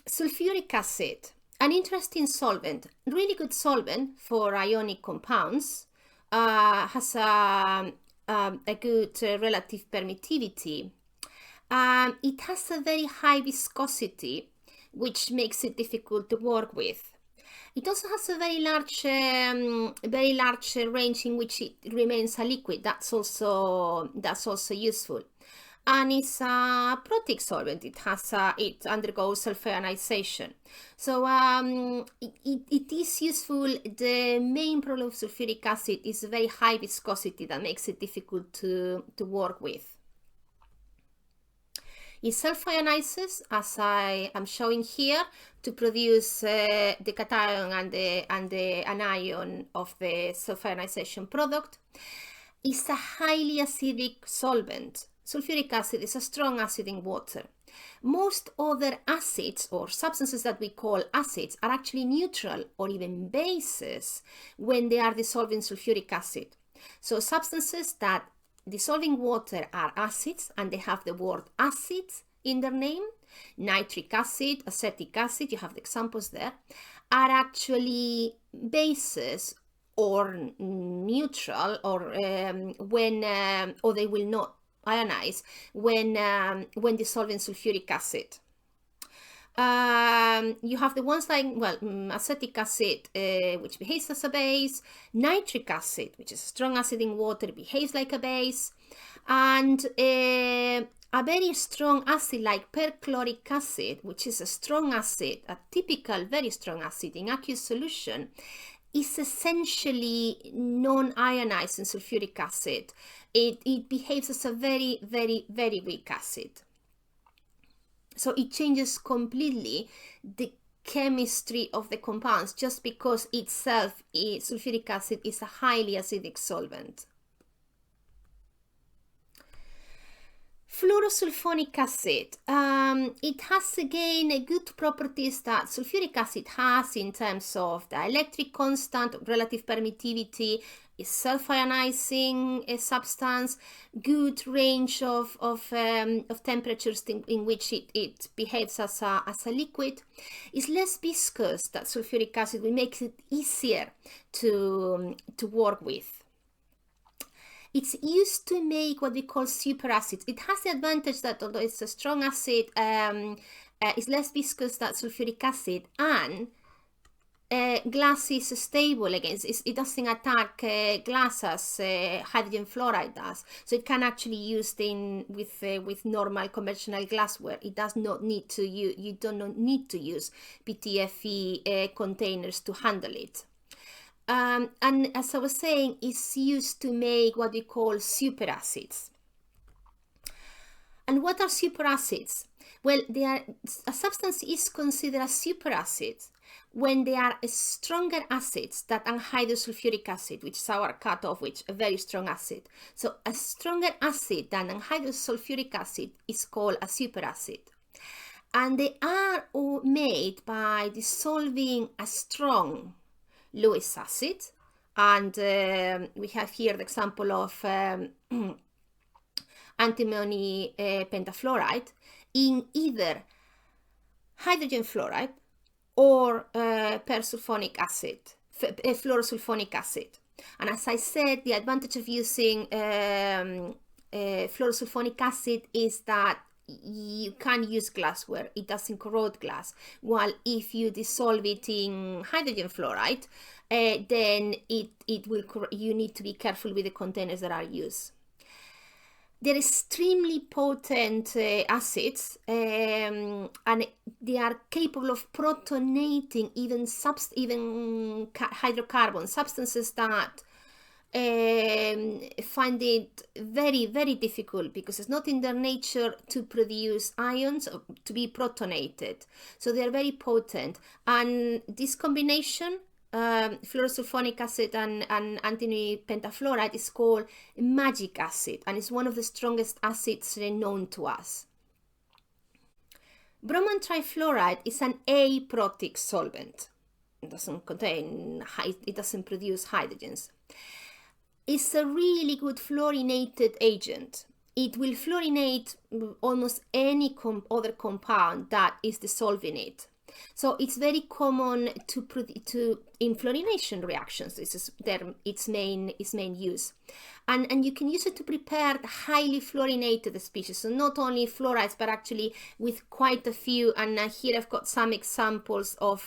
sulfuric acid, an interesting solvent, really good solvent for ionic compounds, has a good relative permittivity. It has a very high viscosity, which makes it difficult to work with. It also has a very large range in which it remains a liquid. That's also useful. And it's a protic solvent. It undergoes self-ionization. So it is useful. The main problem of sulfuric acid is a very high viscosity that makes it difficult to work with. It self-ionizes, as I am showing here, to produce the cation and the anion of the self-ionization product. It's a highly acidic solvent. Sulfuric acid is a strong acid in water. Most other acids or substances that we call acids are actually neutral or even bases when they are dissolving sulfuric acid. So substances that dissolving water are acids, and they have the word acid in their name. Nitric acid, acetic acid, you have the examples there, are actually bases or neutral, or or they will not ionize when dissolving sulfuric acid. You have the ones like, acetic acid, which behaves as a base, nitric acid, which is a strong acid in water, behaves like a base, and a very strong acid like perchloric acid, which is a strong acid, a typical very strong acid in aqueous solution, is essentially non-ionizing sulfuric acid. It behaves as a very, very, very weak acid. So it changes completely the chemistry of the compounds just because itself, sulfuric acid, is a highly acidic solvent. Fluorosulfonic acid. It has again good properties that sulfuric acid has in terms of the electric constant, relative permittivity, is self-ionizing substance, good range of temperatures in which it behaves as a liquid. It's less viscous than sulfuric acid, which makes it easier to work with. It's used to make what we call superacids. It has the advantage that although it's a strong acid, it's less viscous than sulfuric acid, and glass is stable against it. It doesn't attack glass as hydrogen fluoride does. So it can actually be used with normal conventional glassware. It does not need to you do not need to use PTFE containers to handle it. And as I was saying, it's used to make what we call superacids. And what are superacids? Well, a substance is considered a superacid when they are stronger acids than anhydrous sulfuric acid, which is our cutoff, which is a very strong acid. So a stronger acid than anhydrous sulfuric acid is called a superacid. And they are all made by dissolving a strong Lewis acid, and we have here the example of antimony pentafluoride in either hydrogen fluoride or fluorosulfonic acid. And as I said, the advantage of using fluorosulfonic acid is that you can use glassware, it doesn't corrode glass, while if you dissolve it in hydrogen fluoride, then it will you need to be careful with the containers that are used. They're extremely potent acids, and they are capable of protonating even hydrocarbons, substances that find it very, very difficult because it's not in their nature to produce ions or to be protonated. So they are very potent, and this combination, fluorosulfonic acid and antimony pentafluoride, is called magic acid, and it's one of the strongest acids known to us. Bromine trifluoride is an aprotic solvent. It doesn't produce hydrogens. It's a really good fluorinated agent. It will fluorinate almost any other compound that is dissolving it. So it's very common in fluorination reactions. This is its main use, and you can use it to prepare highly fluorinated species. So not only fluorides, but actually with quite a few. And here I've got some examples of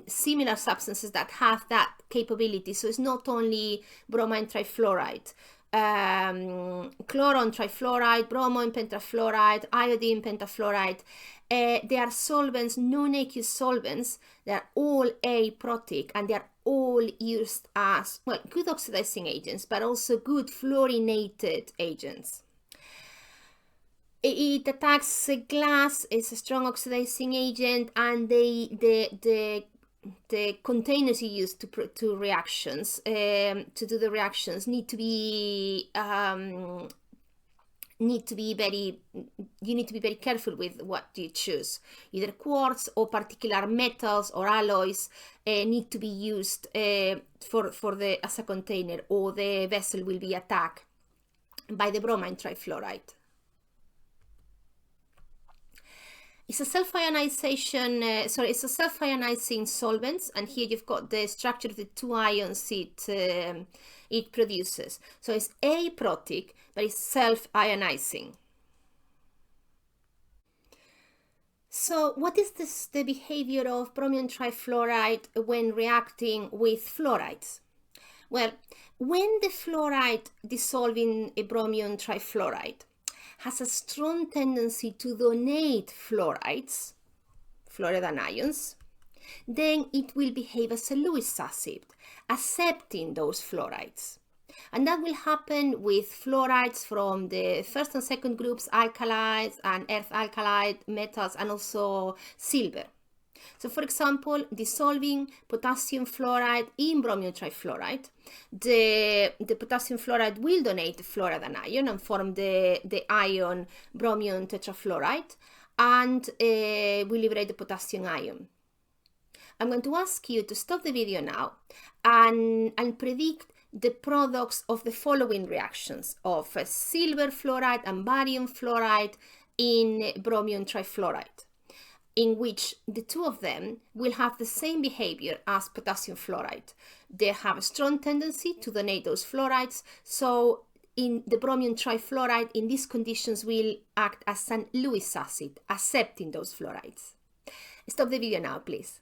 similar substances that have that capability. So it's not only bromine trifluoride. Chloron trifluoride, bromine pentafluoride, iodine pentafluoride. They are solvents, non-aqueous solvents. They're all aprotic, and they're all used as, well, good oxidizing agents, but also good fluorinated agents. It attacks glass, it's a strong oxidizing agent, and the containers you use to reactions, to do the reactions, need to be very careful with what you choose. Either quartz or particular metals or alloys need to be used as a container, or the vessel will be attacked by the bromine trifluoride. It's a self-ionizing solvents, and here you've got the structure of the two ions it produces. So it's aprotic, but it's self-ionizing. So what is the behavior of bromine trifluoride when reacting with fluorides? Well, when the fluoride dissolving a bromine trifluoride has a strong tendency to donate fluorides, fluoride anions, then it will behave as a Lewis acid, accepting those fluorides. And that will happen with fluorides from the first and second groups, alkalides and earth alkalide metals, and also silver. So for example, dissolving potassium fluoride in bromine trifluoride, the potassium fluoride will donate the fluoride anion and form the ion bromine tetrafluoride, and will liberate the potassium ion. I'm going to ask you to stop the video now and predict the products of the following reactions of silver fluoride and barium fluoride in bromine trifluoride, in which the two of them will have the same behavior as potassium fluoride. They have a strong tendency to donate those fluorides, so in the bromine trifluoride in these conditions will act as an Lewis acid, accepting those fluorides. Stop the video now, please.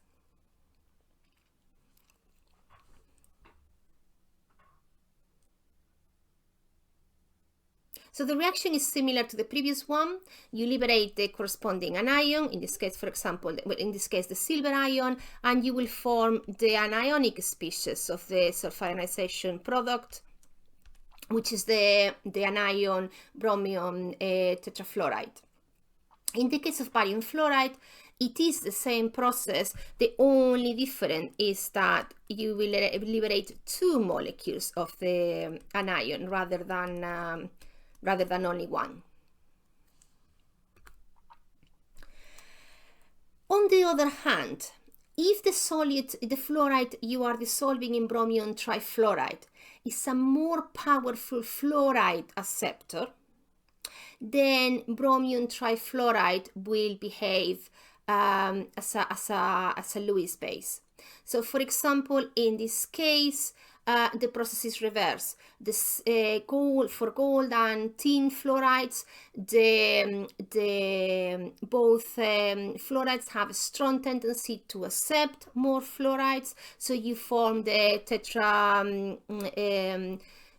So the reaction is similar to the previous one. You liberate the corresponding anion, in this case, for example, in this case, the silver ion, and you will form the anionic species of the self-ionization product, which is the anion bromine tetrafluoride. In the case of barium fluoride, it is the same process. The only difference is that you will liberate two molecules of the anion rather than only one. On the other hand, if the fluoride you are dissolving in bromine trifluoride is a more powerful fluoride acceptor, then bromine trifluoride will behave as a Lewis base. So for example, in this case, the process is reversed. This for gold and tin fluorides, both fluorides have a strong tendency to accept more fluorides, so you form the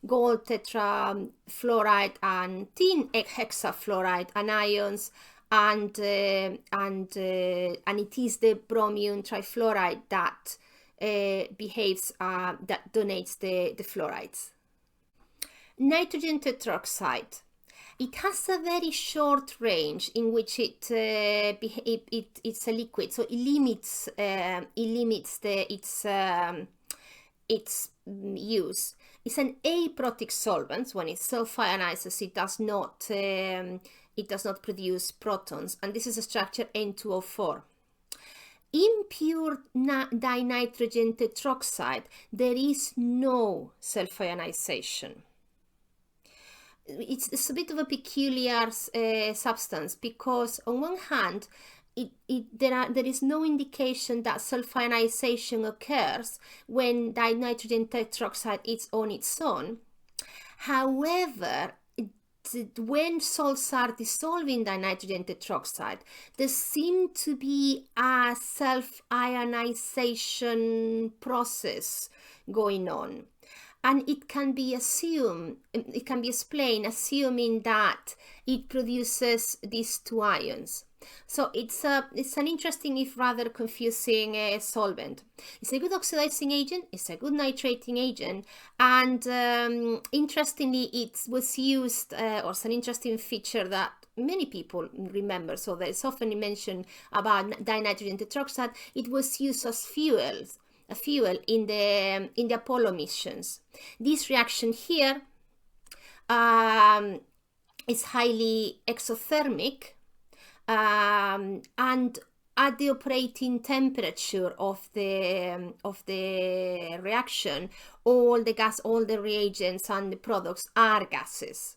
gold tetrafluoride and tin hexafluoride anions, and it is the bromine trifluoride that behaves, that donates the fluorides. Nitrogen tetroxide. It has a very short range in which it's a liquid, so it limits its use. It's an aprotic solvent. When it self-ionizes, it does not produce protons, and this is a structure N2O4. In pure dinitrogen tetroxide, there is no self-ionization. it's a bit of a peculiar substance, because on one hand, there is no indication that sulfionization occurs when dinitrogen tetroxide is on its own. However, when salts are dissolving dinitrogen tetroxide, there seems to be a self-ionization process going on. And it can be explained assuming that it produces these two ions. So it's an interesting, if rather confusing, solvent. It's a good oxidizing agent, it's a good nitrating agent, and interestingly, it was used, or it's an interesting feature that many people remember. So there's often mentioned about dinitrogen tetroxide. It was used as a fuel in the Apollo missions. This reaction here is highly exothermic, and at the operating temperature of the reaction, all the reagents and the products are gases.